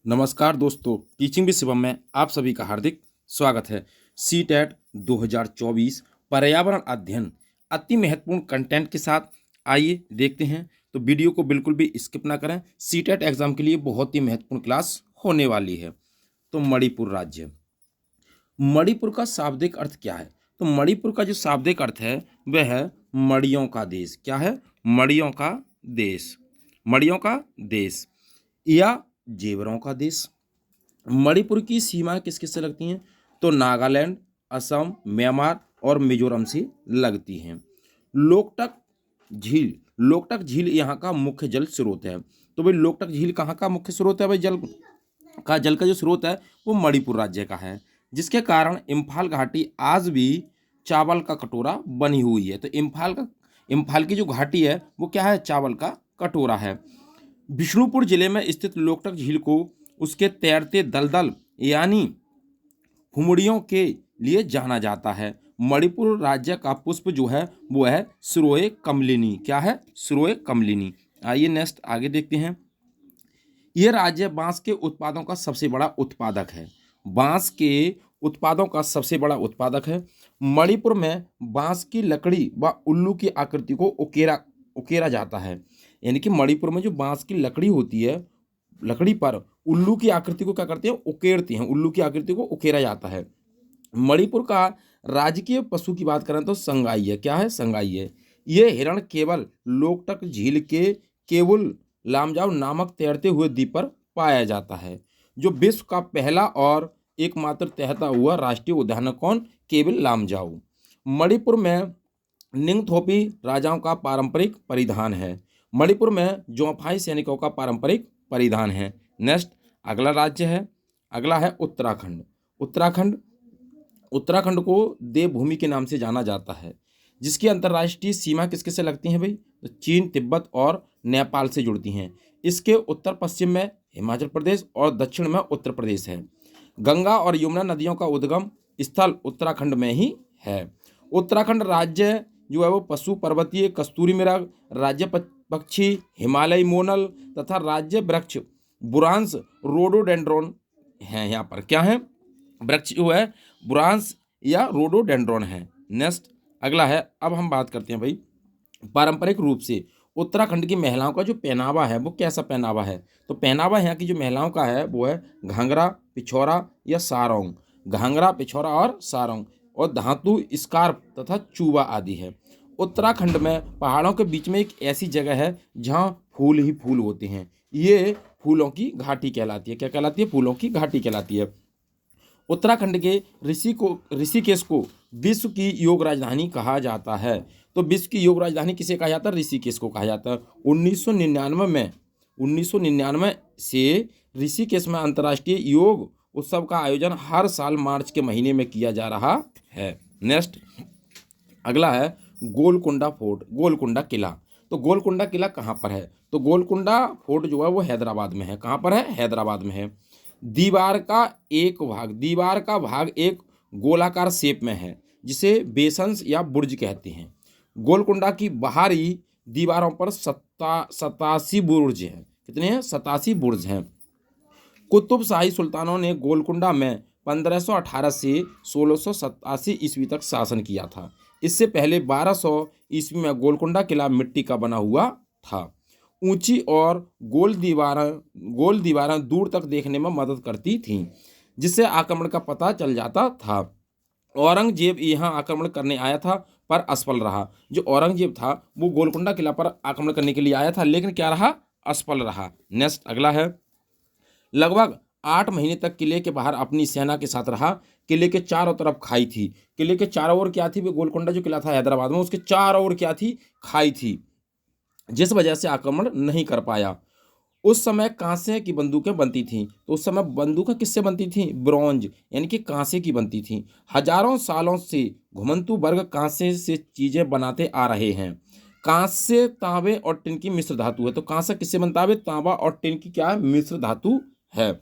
नमस्कार दोस्तों, teaching with Shivam में आप सभी का हार्दिक स्वागत है। सीटेट 2024 पर्यावरण अध्ययन अति महत्वपूर्ण कंटेंट के साथ आइए देखते हैं। तो वीडियो को बिल्कुल भी स्किप ना करें। सीटेट एग्जाम के लिए बहुत ही महत्वपूर्ण क्लास होने वाली है। तो मणिपुर राज्य, मणिपुर का शाब्दिक अर्थ क्या है? तो मणिपुर का जो शाब्दिक अर्थ है वह है मड़ियों का देश। क्या है? मड़ियों का देश, मड़ियों का देश या जेवरों का देश। मणिपुर की सीमाएं किस किस से लगती हैं? तो नागालैंड, असम, म्यांमार और मिजोरम से लगती हैं। लोकटक झील, लोकटक झील यहाँ का मुख्य जल स्रोत है। तो भाई लोकटक झील कहाँ का मुख्य स्रोत है? भाई जल का जो स्रोत है वो मणिपुर राज्य का है, जिसके कारण इम्फाल घाटी आज भी चावल का कटोरा बनी हुई है। तो इम्फाल की जो घाटी है वो क्या है? चावल का कटोरा है। बिष्णुपुर जिले में स्थित लोकटक झील को उसके तैरते दलदल यानी हुमड़ियों के लिए जाना जाता है। मणिपुर राज्य का पुष्प जो है वो है सिरोए कमलिनी। क्या है? सिरोए कमलिनी। आइए नेक्स्ट आगे देखते हैं। यह राज्य बांस के उत्पादों का सबसे बड़ा उत्पादक है। बांस के उत्पादों का सबसे बड़ा उत्पादक है। मणिपुर में बांस की लकड़ी व उल्लू की आकृति को उकेरा जाता है। यानी कि मणिपुर में जो बांस की लकड़ी होती है, लकड़ी पर उल्लू की आकृति को क्या करते हैं? उकेरते हैं। उल्लू की आकृति को उकेरा जाता है। मणिपुर का राजकीय पशु की बात करें तो संगाई है। क्या है? संगाई है। ये हिरण केवल लोकटक झील के केवल लामजाओ नामक तैरते हुए द्वीप पर पाया जाता है। जो विश्व का पहला और एकमात्र तैरता हुआ राष्ट्रीय उद्यान है कौन? केवल लामजाओ। मणिपुर में निंगथौपी राजाओं का पारंपरिक परिधान है। मणिपुर में जोंफाई सैनिकों का पारंपरिक परिधान है। नेक्स्ट अगला राज्य है, अगला है उत्तराखंड। उत्तराखंड को देवभूमि के नाम से जाना जाता है, जिसकी अंतर्राष्ट्रीय सीमा किसके से लगती हैं भाई? तो चीन, तिब्बत और नेपाल से जुड़ती हैं। इसके उत्तर पश्चिम में हिमाचल प्रदेश और दक्षिण में उत्तर प्रदेश है। गंगा और यमुना नदियों का उद्गम स्थल उत्तराखंड में ही है। उत्तराखंड राज्य जो है वो पशु पर्वतीय कस्तूरी मृग, राज्य पक्षी हिमालयी मोनल तथा राज्य वृक्ष बुरांस रोडोडेंड्रोन हैं। यहाँ पर क्या है? वृक्ष जो है बुरांस या रोडोडेंड्रोन है। नेक्स्ट अगला है, अब हम बात करते हैं भाई पारंपरिक रूप से उत्तराखंड की महिलाओं का जो पहनावा है वो कैसा पहनावा है? तो पहनावा यहाँ की जो महिलाओं का है वो है घाघरा, पिछौरा या सारोंग। घाघरा, पिछौरा और सारोंग और धातु, स्कार्फ तथा चूबा आदि है। उत्तराखंड में पहाड़ों के बीच में एक ऐसी जगह है जहाँ फूल ही फूल होते हैं। ये फूलों की घाटी कहलाती है। क्या कहलाती है? फूलों की घाटी कहलाती है। उत्तराखंड के ऋषिकेश को विश्व की योग राजधानी कहा जाता है। तो विश्व की योग राजधानी किसे कहा जाता है? ऋषिकेश को कहा जाता है। 1999 से ऋषिकेश में अंतर्राष्ट्रीय योग उत्सव का आयोजन हर साल मार्च के महीने में किया जा रहा है। नेक्स्ट अगला है गोलकुंडा फोर्ट, गोलकुंडा किला। तो गोलकुंडा किला कहाँ पर है? तो गोलकुंडा फोर्ट जो है वो हैदराबाद में है। कहाँ पर है? हैदराबाद में है। दीवार का भाग एक गोलाकार शेप में है, जिसे बेसन्स या बुर्ज कहते हैं। गोलकुंडा की बाहरी दीवारों पर 87 बुर्ज हैं। कितने हैं? 87 बुर्ज हैं। कुतुब शाही सुल्तानों ने गोलकुंडा में 1518 से 1687 ईस्वी तक शासन किया था। इससे पहले 1200 ईस्वी में गोलकुंडा किला मिट्टी का बना हुआ था। ऊंची और गोल दीवारें दूर तक देखने में मदद करती थीं, जिससे आक्रमण का पता चल जाता था। औरंगजेब यहाँ आक्रमण करने आया था पर असफल रहा। जो औरंगजेब था वो गोलकुंडा किला पर आक्रमण करने के लिए आया था, लेकिन क्या रहा? असफल रहा। नेक्स्ट अगला है, लगभग 8 महीने तक किले के बाहर अपनी सेना के साथ रहा। किले के चारों तरफ खाई थी। किले के चारों ओर क्या थी? वो गोलकुंडा जो किला था हैदराबाद में, उसके चारों ओर क्या थी? खाई थी, जिस वजह से आक्रमण नहीं कर पाया। उस समय कांसे की बंदूकें बनती थीं। तो उस समय बंदूकें किससे बनती थीं? ब्रॉन्ज यानी कि कांसे की बनती थीं। हजारों सालों से घुमंतु वर्ग कांसे से चीजें बनाते आ रहे हैं। कांसे, तांबे और टिन की मिश्र धातु है। तो कांसा किससे बनता है? तांबा और टिन की क्या है? मिश्र धातु है।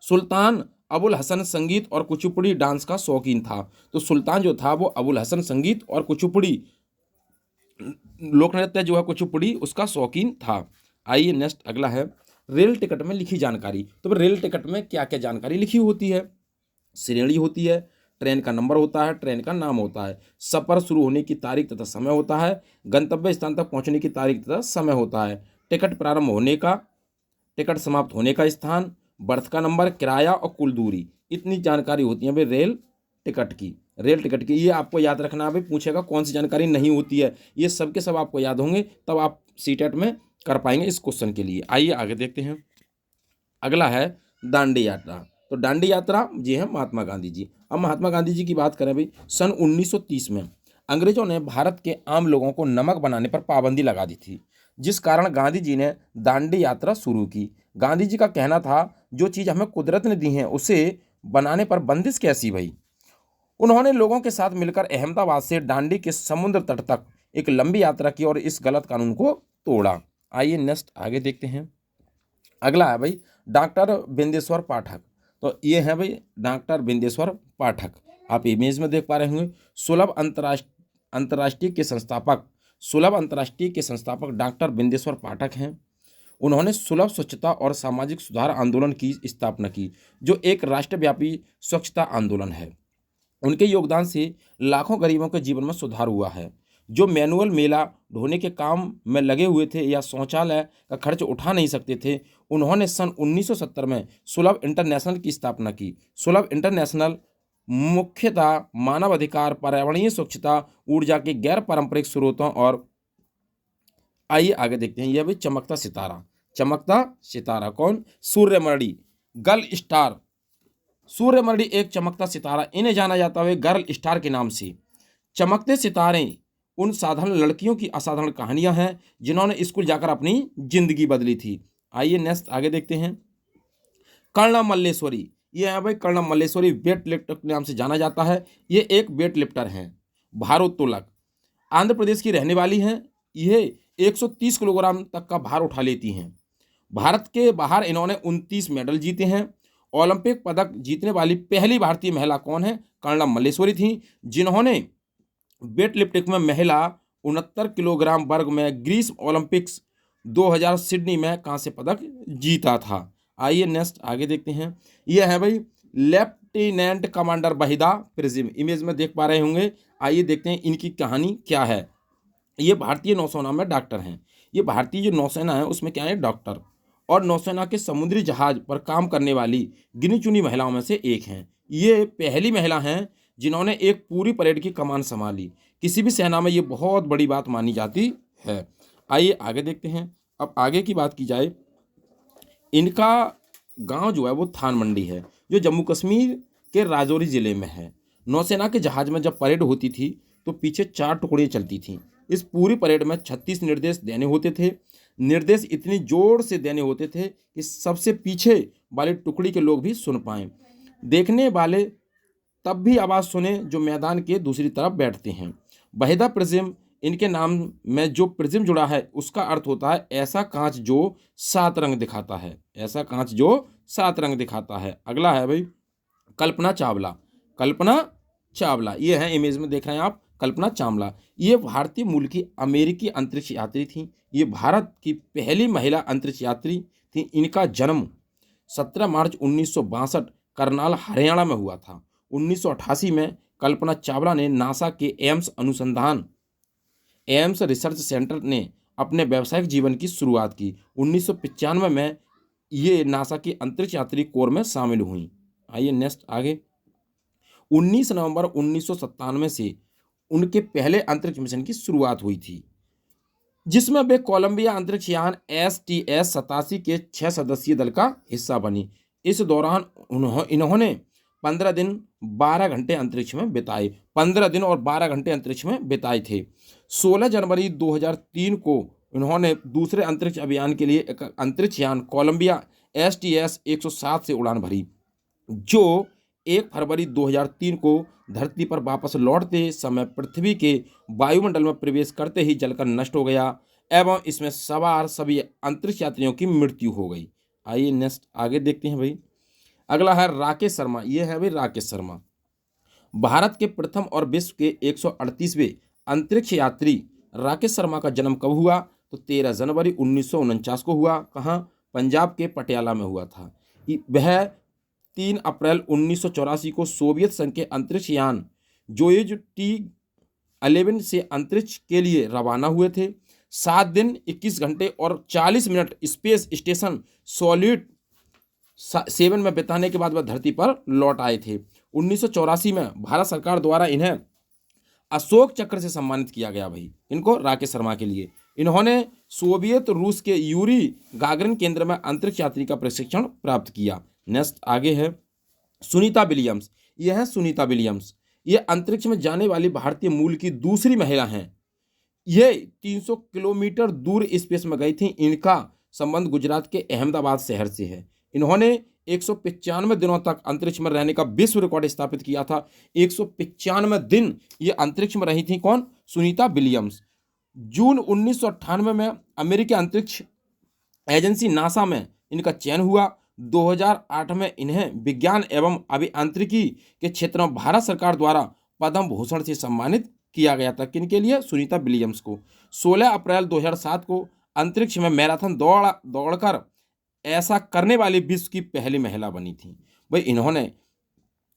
सुल्तान अबुल हसन संगीत और कुचिपुड़ी डांस का शौकीन था। तो सुल्तान जो था वो अबुल हसन संगीत और कुचिपुड़ी लोक नृत्य जो है कुचिपुड़ी उसका शौकीन था। आइए नेक्स्ट अगला है, रेल टिकट में लिखी जानकारी। तो फिर रेल टिकट में क्या क्या जानकारी लिखी होती है? श्रेणी होती है, ट्रेन का नंबर होता है, ट्रेन का नाम होता है, सफ़र शुरू होने की तारीख तथा समय होता है, गंतव्य स्थान तक पहुंचने की तारीख तथा समय होता है, टिकट प्रारंभ होने का, टिकट समाप्त होने का स्थान, बर्थ का नंबर, किराया और कुल दूरी। इतनी जानकारी होती है भाई रेल टिकट की। रेल टिकट की ये आपको याद रखना है भाई, पूछेगा कौन सी जानकारी नहीं होती है, ये सब के सब आपको याद होंगे, तब आप सीटेट में कर पाएंगे इस क्वेश्चन के लिए। आइए आगे देखते हैं। अगला है दांडी यात्रा। तो दांडी यात्रा जी है महात्मा गांधी जी। अब महात्मा गांधी जी की बात करें भाई, सन 1930 में अंग्रेजों ने भारत के आम लोगों को नमक बनाने पर पाबंदी लगा दी थी, जिस कारण गांधी जी ने दांडी यात्रा शुरू की। गांधी जी का कहना था, जो चीज़ हमें कुदरत ने दी है उसे बनाने पर बंदिश कैसी भाई। उन्होंने लोगों के साथ मिलकर अहमदाबाद से दांडी के समुद्र तट तक एक लंबी यात्रा की और इस गलत कानून को तोड़ा। आइए नेक्स्ट आगे देखते हैं। अगला है भाई डॉक्टर बिंदेश्वर पाठक। तो ये है भाई डॉक्टर बिंदेश्वर पाठक, आप इमेज में देख पा रहे होंगे। सुलभ अंतर्राष्ट्रीय के संस्थापक डॉक्टर बिंदेश्वर पाठक हैं। उन्होंने सुलभ स्वच्छता और सामाजिक सुधार आंदोलन की स्थापना की, जो एक राष्ट्रव्यापी स्वच्छता आंदोलन है। उनके योगदान से लाखों गरीबों के जीवन में सुधार हुआ है, जो मैनुअल मेला ढोने के काम में लगे हुए थे या शौचालय का खर्च उठा नहीं सकते थे। उन्होंने सन 1970 में सुलभ इंटरनेशनल की स्थापना की। सुलभ इंटरनेशनल मुख्यतः मानव अधिकार, पर्यावरणीय स्वच्छता, ऊर्जा के गैर पारंपरिक स्रोतों और आइए आगे देखते हैं। यह भी चमकता सितारा। चमकता सितारा कौन? Suryamani, girl star. सूर्यमणि एक चमकता सितारा, इन्हें जाना जाता है गर्ल स्टार के नाम से। चमकते सितारे उन साधारण लड़कियों की असाधारण कहानियां हैं जिन्होंने स्कूल जाकर अपनी जिंदगी बदली थी। आइए नेक्स्ट आगे देखते हैं। कर्णम मल्लेश्वरी, ये है भाई कर्णम मल्लेश्वरी, वेट लिफ्टर के नाम से जाना जाता है। ये एक वेट लिफ्टर हैं, भारोत्तोलक, आंध्र प्रदेश की रहने वाली हैं। यह 130 किलोग्राम तक का भार उठा लेती हैं। भारत के बाहर इन्होंने 29 मेडल जीते हैं। ओलंपिक पदक जीतने वाली पहली भारतीय महिला कौन है? कर्णम मल्लेश्वरी थी, जिन्होंने वेट लिफ्टिंग में महिला 69 किलोग्राम वर्ग में ग्रीस ओलंपिक्स 2000 सिडनी में कांस्य पदक जीता था। आइए नेक्स्ट आगे देखते हैं। यह है भाई lieutenant commander Waheeda prism, image में देख पा रहे होंगे। आइए देखते हैं इनकी कहानी क्या है। ये भारतीय नौसेना में डॉक्टर हैं। ये भारतीय जो नौसेना है उसमें क्या है, डॉक्टर, और नौसेना के समुद्री जहाज पर काम करने वाली गिनी चुनी महिलाओं में से एक हैं। ये पहली महिला हैं जिन्होंने एक पूरी परेड की कमान संभाली। किसी भी सेना में ये बहुत बड़ी बात मानी जाती है। आइए आगे देखते हैं। अब आगे की बात की जाए, इनका गांव जो है वो थान मंडी है, जो जम्मू कश्मीर के राजौरी जिले में है। नौसेना के जहाज में जब परेड होती थी तो पीछे 4 टुकड़ियाँ चलती थीं। इस पूरी परेड में 36 निर्देश देने होते थे। निर्देश इतनी जोर से देने होते थे कि सबसे पीछे वाली टुकड़ी के लोग भी सुन पाएं। देखने वाले तब भी आवाज़ सुने जो मैदान के दूसरी तरफ बैठते हैं। वहीदा प्रिज्म, इनके नाम में जो प्रिज्म जुड़ा है उसका अर्थ होता है ऐसा कांच जो 7 रंग दिखाता है। ऐसा कांच जो 7 रंग दिखाता है। अगला है भाई कल्पना चावला। कल्पना चावला, ये है इमेज में देख रहे हैं आप, कल्पना चावला। ये भारतीय मूल की अमेरिकी अंतरिक्ष यात्री थी। ये भारत की पहली महिला अंतरिक्ष यात्री थी। इनका जन्म 17 मार्च 1962 करनाल हरियाणा में हुआ था। 1988 में कल्पना चावला ने नासा के एम्स रिसर्च सेंटर ने अपने व्यावसायिक जीवन की शुरुआत की। 1995 में ये नासा की अंतरिक्ष यात्री कोर में शामिल हुई। आइए नेक्स्ट आगे। 19 नवंबर 1997 से उनके पहले अंतरिक्ष मिशन की शुरुआत हुई थी, जिसमें वे कोलंबिया अंतरिक्ष यान STS-87 के 6 सदस्यीय दल का हिस्सा बनी। इस दौरान इन्होंने 15 दिन 12 घंटे अंतरिक्ष में बिताए। 15 दिन और 12 घंटे अंतरिक्ष में बिताए थे। 16 जनवरी 2003 को इन्होंने दूसरे अंतरिक्ष अभियान के लिए एक अंतरिक्ष यान कोलंबिया STS-107 से उड़ान भरी, जो 1 फरवरी 2003 को धरती पर वापस लौटते समय पृथ्वी के वायुमंडल में प्रवेश करते ही जलकर नष्ट हो गया एवं इसमें सवार सभी अंतरिक्ष यात्रियों की मृत्यु हो गई। आइए नेक्स्ट आगे देखते हैं भाई। अगला है राकेश शर्मा। ये है भाई राकेश शर्मा, भारत के प्रथम और विश्व के 138वें अंतरिक्ष यात्री। राकेश शर्मा का जन्म कब हुआ? तो 13 जनवरी 1949 को हुआ। कहाँ? पंजाब के पटियाला में हुआ था। वह 3 अप्रैल 1984 को सोवियत संघ के अंतरिक्ष यान जोयुज T-11 से अंतरिक्ष के लिए रवाना हुए थे। 7 दिन 21 घंटे और 40 मिनट स्पेस स्टेशन सॉलिड 7 में बिताने के बाद वह धरती पर लौट आए थे। 1984 में भारत सरकार द्वारा इन्हें अशोक चक्र से सम्मानित किया गया भाई, इनको राकेश शर्मा के लिए। इन्होंने सोवियत रूस के यूरी गागरिन केंद्र में अंतरिक्ष यात्री का प्रशिक्षण प्राप्त किया। नेक्स्ट आगे है सुनीता विलियम्स। यह है सुनीता विलियम्स। ये अंतरिक्ष में जाने वाली भारतीय मूल की दूसरी महिला हैं। ये 300 किलोमीटर दूर स्पेस में गई थी। इनका संबंध गुजरात के अहमदाबाद शहर से है। इन्होंने 195 दिनों तक अंतरिक्ष में रहने का विश्व रिकॉर्ड स्थापित किया था। 195 दिन ये अंतरिक्ष में रही थी। कौन? सुनीता विलियम्स। जून 1998 में अमेरिकी अंतरिक्ष एजेंसी नासा में इनका चयन हुआ। 2008 में इन्हें विज्ञान एवं अभियांत्रिकी के क्षेत्र में भारत सरकार द्वारा पद्म भूषण से सम्मानित किया गया था। किनके लिए? सुनीता विलियम्स को। 16 अप्रैल 2007 को अंतरिक्ष में मैराथन दौड़कर ऐसा करने वाली विश्व की पहली महिला बनी थी। भाई इन्होंने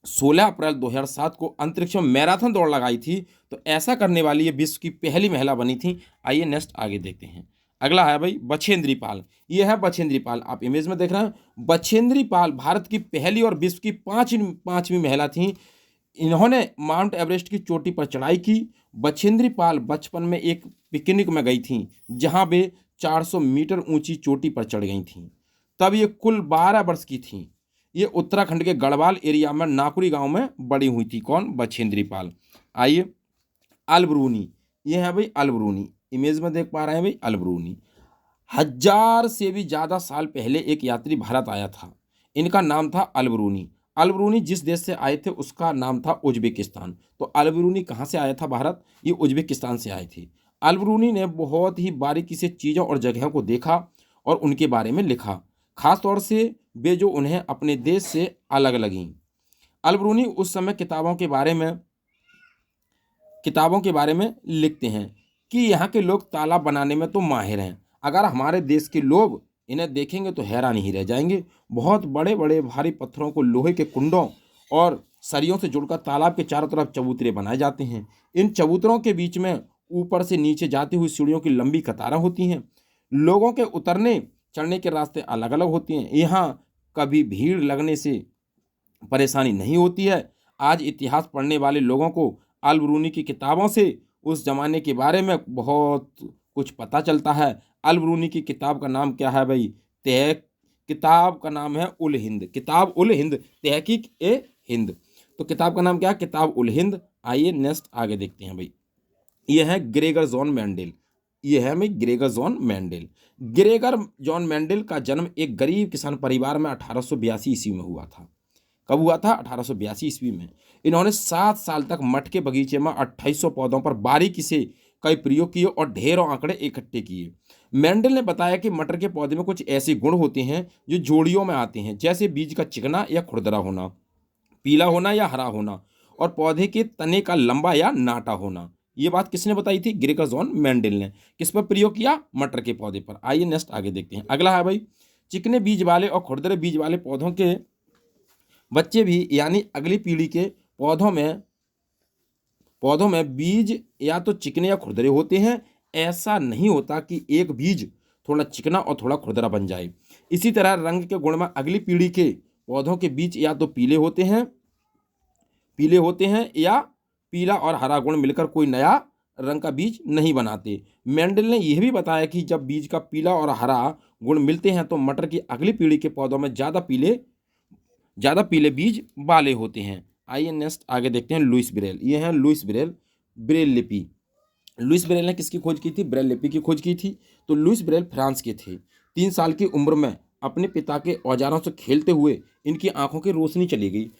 16 अप्रैल 2007 को अंतरिक्ष में मैराथन दौड़ लगाई थी, तो ऐसा करने वाली ये विश्व की पहली महिला बनी थी। आइए नेक्स्ट आगे देखते हैं। अगला है भाई बछेंद्री पाल। ये है बछेंद्री पाल, आप इमेज में देख रहे हैं। बछेंद्री पाल भारत की पहली और विश्व की पांचवी महिला थी। इन्होंने माउंट एवरेस्ट की चोटी पर चढ़ाई की। बछेंद्री पाल बचपन में एक पिकनिक में गई थी, जहां वे 400 मीटर ऊंची चोटी पर चढ़ गई थी। तब ये कुल 12 वर्ष की थी। ये उत्तराखंड के गढ़वाल एरिया में नाकुरी गांव में बड़ी हुई थी। कौन? बछेंद्री पाल। आइए अलबरूनी। ये है भाई अलबरूनी, इमेज में देख पा रहे हैं भाई अलबरूनी। 1000 से भी ज़्यादा साल पहले एक यात्री भारत आया था। इनका नाम था अलबरूनी। अलबरूनी जिस देश से आए थे उसका नाम था उज्बेकिस्तान। तो अलबरूनी कहाँ से आया था भारत? ये उज्बेकिस्तान से आए थे। अलबरूनी ने बहुत ही बारीकी से चीज़ों और जगहों को देखा और उनके बारे में लिखा, खास तौर से वे जो उन्हें अपने देश से अलग लगीं। अलबरूनी उस समय किताबों के बारे में लिखते हैं कि यहाँ के लोग तालाब बनाने में तो माहिर हैं। अगर हमारे देश के लोग इन्हें देखेंगे तो हैरान ही रह जाएंगे। बहुत बड़े बड़े भारी पत्थरों को लोहे के कुंडों और सरियों से जुड़कर तालाब के चारों तरफ चबूतरे बनाए जाते हैं। इन चबूतरों के बीच में ऊपर से नीचे जाती हुई सीढ़ियों की लंबी कतारें होती हैं। लोगों के उतरने चढ़ने के रास्ते अलग अलग होती हैं। यहाँ कभी भीड़ लगने से परेशानी नहीं होती है। आज इतिहास पढ़ने वाले लोगों को अलबरूनी की किताबों से उस जमाने के बारे में बहुत कुछ पता चलता है। अलबरूनी की किताब का नाम क्या है भाई? किताब का नाम है उल हिंद। किताब उल हिंद, तहकीक ए हिंद। तो किताब का नाम क्या है? किताब उल हिंद। आइए नेक्स्ट आगे देखते हैं भाई। यह है ग्रेगर जॉन मेंडल। ये है भाई Gregor John Mendel. Gregor John Mendel का जन्म एक गरीब किसान परिवार में 1882 ईस्वी में हुआ था। कब हुआ था? 1882 ईस्वी में। इन्होंने 7 साल तक मटके बगीचे में 2800 पौधों पर बारीकी से कई प्रयोग किए और ढेरों आंकड़े इकट्ठे किए। मेंडल ने बताया कि मटर के पौधे में कुछ ऐसे गुण होते हैं जो जोड़ियों में आते हैं, जैसे बीज का चिकना या खुरदरा होना, पीला होना या हरा होना, और पौधे के तने का लंबा या नाटा होना। ये बात किसने बताई थी? ग्रेगर जॉन मेंडल ने। किस पर प्रयोग किया? मटर के पौधे पर। आइए नेक्स्ट आगे देखते हैं। अगला है भाई चिकने बीज वाले और खुरदरे बीज वाले पौधों के बच्चे भी, यानी अगली पीढ़ी के पौधों में बीज या तो चिकने या खुरदरे होते हैं। ऐसा नहीं होता कि एक बीज थोड़ा चिकना और थोड़ा खुरदरा बन जाए। इसी तरह रंग के गुण में अगली पीढ़ी के पौधों के बीज या तो पीले होते हैं या पीला और हरा गुण मिलकर कोई नया रंग का बीज नहीं बनाते। मेंडल ने यह भी बताया कि जब बीज का पीला और हरा गुण मिलते हैं तो मटर की अगली पीढ़ी के पौधों में ज़्यादा पीले बीज वाले होते हैं। आइए नेक्स्ट आगे देखते हैं लुइस ब्रेल। ये हैं लुइस ब्रेल, ब्रेल लिपि। लुइस ब्रेल ने किसकी खोज की थी? ब्रेल लिपि की खोज की थी। तो लुइस ब्रेल फ्रांस के थे। 3 साल की उम्र में अपने पिता के औजारों से खेलते हुए इनकी आंखों की रोशनी चली गई।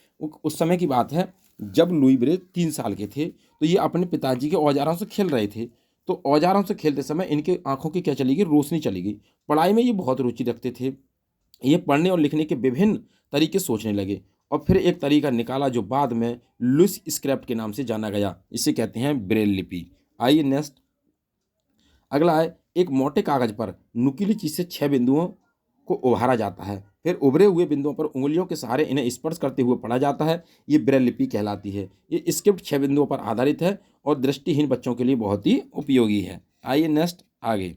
उस समय की बात है जब लुई ब्रेल 3 साल के थे, तो ये अपने पिताजी के औजारों से खेल रहे थे। तो औजारों से खेलते समय इनके आंखों की क्या चली गई? रोशनी चली गई। पढ़ाई में ये बहुत रुचि रखते थे। ये पढ़ने और लिखने के विभिन्न तरीके सोचने लगे और फिर एक तरीका निकाला जो बाद में लुइस स्क्रिप्ट के नाम से जाना गया। इसे कहते हैं ब्रेल लिपि। आइए नेक्स्ट अगला है एक मोटे कागज पर नुकीली चीज से 6 बिंदुओं को उभारा जाता है। फिर उभरे हुए बिंदुओं पर उंगलियों के सहारे इन्हें स्पर्श करते हुए पढ़ा जाता है। ये ब्रेल लिपि कहलाती है। ये स्क्रिप्ट 6 बिंदुओं पर आधारित है और दृष्टिहीन बच्चों के लिए बहुत ही उपयोगी है। आइए नेक्स्ट आगे।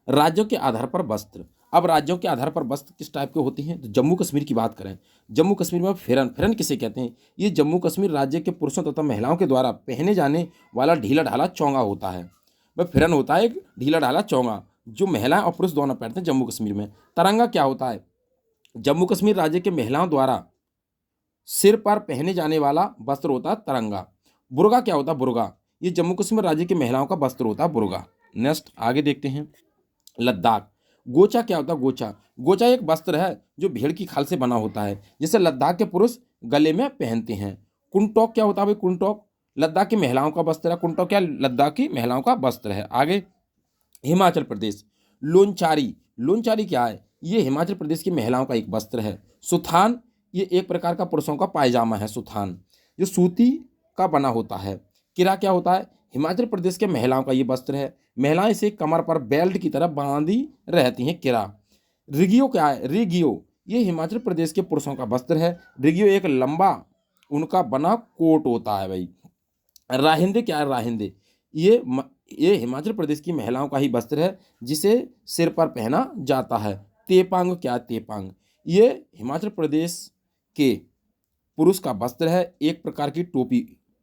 राज्यों के आधार पर वस्त्र। अब राज्यों के आधार पर वस्त्र किस टाइप के होते हैं? तो जम्मू कश्मीर की बात करें, जम्मू कश्मीर में फिरन, फिरन किसे कहते हैं? ये जम्मू कश्मीर राज्य के पुरुषों तथा महिलाओं के द्वारा पहने जाने वाला ढीला ढाला चौंगा होता है। वह फिरन होता है एक ढीला ढाला चौंगा जो महिलाएं और पुरुष दोनों पहनते हैं जम्मू कश्मीर में। तिरंगा क्या होता है? जम्मू कश्मीर राज्य के महिलाओं द्वारा सिर पर पहने जाने वाला वस्त्र होता है तिरंगा। बुर्गा क्या होता है? बुर्गा ये जम्मू कश्मीर राज्य की महिलाओं का वस्त्र होता है बुर्गा। नेक्स्ट आगे देखते हैं। लद्दाख। गोचा क्या होता है? गोचा, गोचा एक वस्त्र है जो भेड़ की खाल से बना होता है, जिसे लद्दाख के पुरुष गले में पहनते हैं। कुंटोक क्या होता है भाई? कुंटोक लद्दाख की महिलाओं का वस्त्र है। कुंटोक क्या? लद्दाख की महिलाओं का वस्त्र है। आगे हिमाचल प्रदेश। लोनचारी, लोनचारी क्या है? ये हिमाचल प्रदेश की महिलाओं का एक वस्त्र है। सुथान ये एक प्रकार का पुरुषों का पायजामा है। सुथान जो सूती का बना होता है। किरा क्या होता है? हिमाचल प्रदेश के महिलाओं का ये वस्त्र है। महिलाएं इसे कमर पर बेल्ट की तरह बांधी रहती हैं। किरा। रिगियो क्या है? रिगियो ये हिमाचल प्रदेश के पुरुषों का वस्त्र है। रिगियो एक लंबा उनका बना कोट होता है भाई। राहिंदे क्या है? राहिंदे ये हिमाचल प्रदेश की महिलाओं का ही वस्त्र है जिसे सिर पर पहना जाता है। तेपांग क्या है? तेपांग ये हिमाचल प्रदेश के पुरुष का वस्त्र है। एक प्रकार की टोपी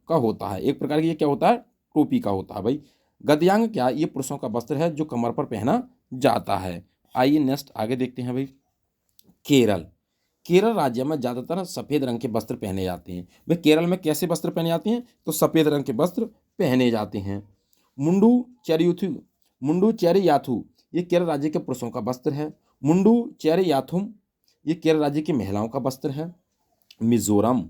का होता है। एक प्रकार की ये क्या होता है? टोपी का होता है भाई। गद्यांग क्या? ये पुरुषों का वस्त्र है जो कमर पर पहना जाता है। आइए नेक्स्ट आगे देखते हैं भाई। केरल। केरल राज्य में ज़्यादातर सफ़ेद रंग के वस्त्र पहने जाते हैं। भाई केरल में कैसे वस्त्र पहने जाते हैं? तो सफ़ेद रंग के वस्त्र पहने जाते हैं। मुंडू चेरियाथू, मुंडू चेरियाथू ये केरल राज्य के पुरुषों का वस्त्र है। मुंडू चेरियाथुम ये केरल राज्य की महिलाओं का वस्त्र है। मिजोरम।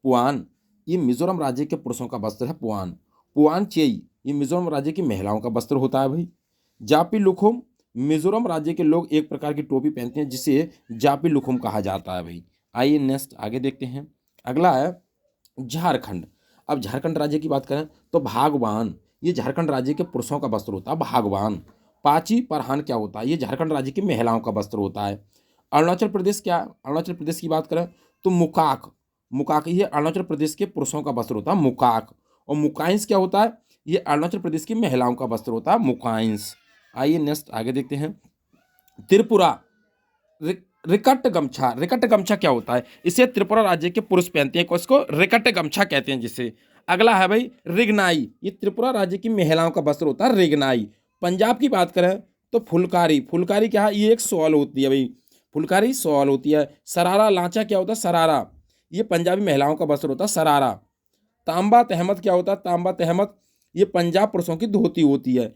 पुआन ये मिजोरम राज्य के पुरुषों का वस्त्र है। पुआन। पुआन चेई ये मिजोरम राज्य की महिलाओं का वस्त्र होता है भाई। जापी लुखुम मिजोरम राज्य के लोग एक प्रकार की टोपी पहनते हैं जिसे जापी लुखुम कहा जाता है भाई। आइए नेक्स्ट आगे देखते हैं। अगला है झारखंड। अब झारखंड राज्य की बात करें तो भागवान ये झारखंड राज्य के पुरुषों का वस्त्र होता है। भागवान। पाची परहान क्या होता है? ये झारखंड राज्य की महिलाओं का वस्त्र होता है। अरुणाचल प्रदेश क्या? अरुणाचल प्रदेश की बात करें तो मुकाक, मुकाक ये अरुणाचल प्रदेश के पुरुषों का वस्त्र होता है मुकाक। और मुकाइंस क्या होता है? ये अरुणाचल प्रदेश की महिलाओं का वस्त्र होता है मुकाइंस। आइए नेक्स्ट आगे देखते हैं। त्रिपुरा। रिकट गमछा, रिकट गमछा क्या होता है? इसे त्रिपुरा राज्य के पुरुष पहनते हैं। इसको रिकट गमछा कहते हैं जिसे। अगला है भाई रिगनाई, ये त्रिपुरा राज्य की महिलाओं का वस्त्र होता है रिगनाई। पंजाब की बात करें तो फुलकारी, फुलकारी क्या है? ये एक शॉल होती है भाई। फुलकारी शॉल होती है। सरारा लांचा क्या होता है? सरारा ये पंजाबी महिलाओं का वस्त्र होता है सरारा। तांबा तहमत क्या होता है? तांबा तहमत ये पंजाब पुरुषों की धोती होती है।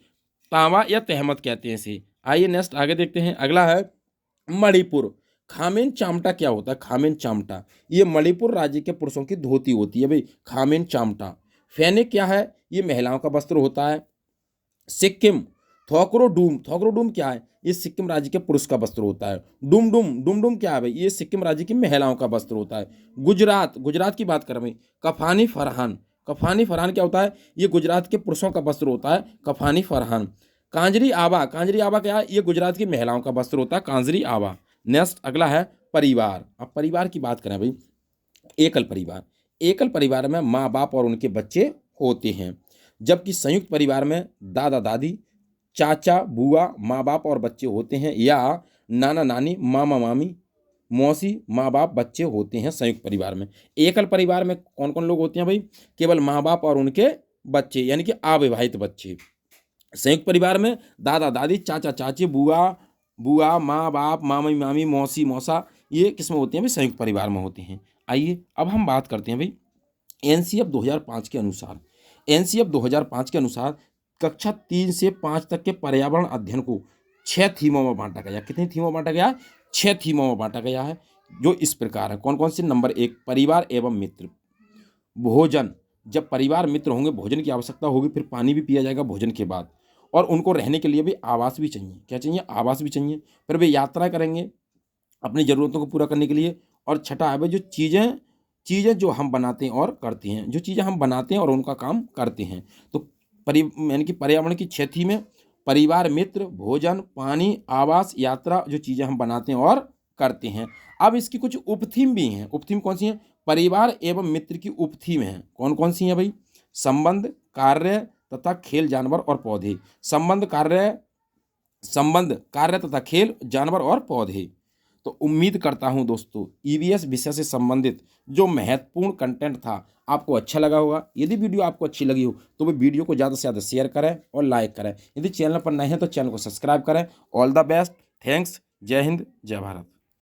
तांबा या तहमत कहते हैं इसे। आइए नेक्स्ट आगे देखते हैं। अगला है मणिपुर। खामेन चामटा क्या होता है? खामेन चामटा ये मणिपुर राज्य के पुरुषों की धोती होती है भाई। खामेन चामटा। फैनिक क्या है? ये महिलाओं का वस्त्र होता है। सिक्किम। थोकरोडूम, थोकरोडूम क्या है? ये सिक्किम राज्य के पुरुष का वस्त्र होता है। डुमडुम, डुमडुम क्या है भाई? ये सिक्किम राज्य की महिलाओं का वस्त्र होता है। गुजरात, गुजरात की बात करें भाई कफानी फरहान, कफानी फरहान क्या होता है? ये गुजरात के पुरुषों का वस्त्र होता है कफानी फरहान। कांजरी आबा, कांजरी आबा क्या है? ये गुजरात की महिलाओं का वस्त्र होता है कांजरी आबा। नेक्स्ट अगला है परिवार। अब परिवार की बात करें भाई एकल परिवार। एकल परिवार में माँ बाप और उनके बच्चे होते हैं, जबकि संयुक्त परिवार में दादा दादी, चाचा बुआ, माँ बाप और बच्चे होते हैं, या नाना नानी, मामा मामी, मौसी, माँ बाप, बच्चे होते हैं संयुक्त परिवार में। एकल परिवार में कौन कौन लोग होते हैं भाई? केवल माँ बाप और उनके बच्चे यानी कि अविवाहित बच्चे। संयुक्त परिवार में दादा दादी, चाचा चाची, बुआ बुआ, माँ बाप, मामी मामी, मौसी मौसा, ये किस्में होती हैं भाई संयुक्त परिवार में होते हैं। आइए अब हम बात करते हैं भाई एनसीएफ 2005 के अनुसार। एनसीएफ 2005 के अनुसार कक्षा 3 से 5 तक के पर्यावरण अध्ययन को 6 थीमों में बांटा गया। कितनी थीमों में बांटा गया? 6 थीमों में बांटा गया है, जो इस प्रकार है। कौन कौन से? नंबर 1 परिवार एवं मित्र। भोजन, जब परिवार मित्र होंगे भोजन की आवश्यकता होगी, फिर पानी भी पिया जाएगा भोजन के बाद, और उनको रहने के लिए भी आवास भी चाहिए। क्या चाहिए? आवास भी चाहिए। फिर वे यात्रा करेंगे अपनी ज़रूरतों को पूरा करने के लिए। और छठा है भाई जो चीज़ें जो हम बनाते हैं और करते हैं, जो चीज़ें हम बनाते हैं और उनका काम करते हैं। तो यानी कि पर्यावरण की 6 थीमें, परिवार, मित्र, भोजन, पानी, आवास, यात्रा, जो चीज़ें हम बनाते हैं और करते हैं। अब इसकी कुछ उपथीम भी हैं। उपथीम कौन सी हैं? परिवार एवं मित्र की उपथीम हैं। कौन कौन सी हैं भाई? संबंध, कार्य तथा खेल, जानवर और पौधे। संबंध, कार्य तथा खेल, जानवर और पौधे। तो उम्मीद करता हूं दोस्तों ईवीएस विषय से संबंधित जो महत्वपूर्ण कंटेंट था आपको अच्छा लगा होगा। यदि वीडियो आपको अच्छी लगी हो तो वो वीडियो को ज़्यादा से ज़्यादा शेयर करें और लाइक करें। यदि चैनल पर नए हैं तो चैनल को सब्सक्राइब करें। ऑल द बेस्ट, थैंक्स, जय हिंद, जय भारत।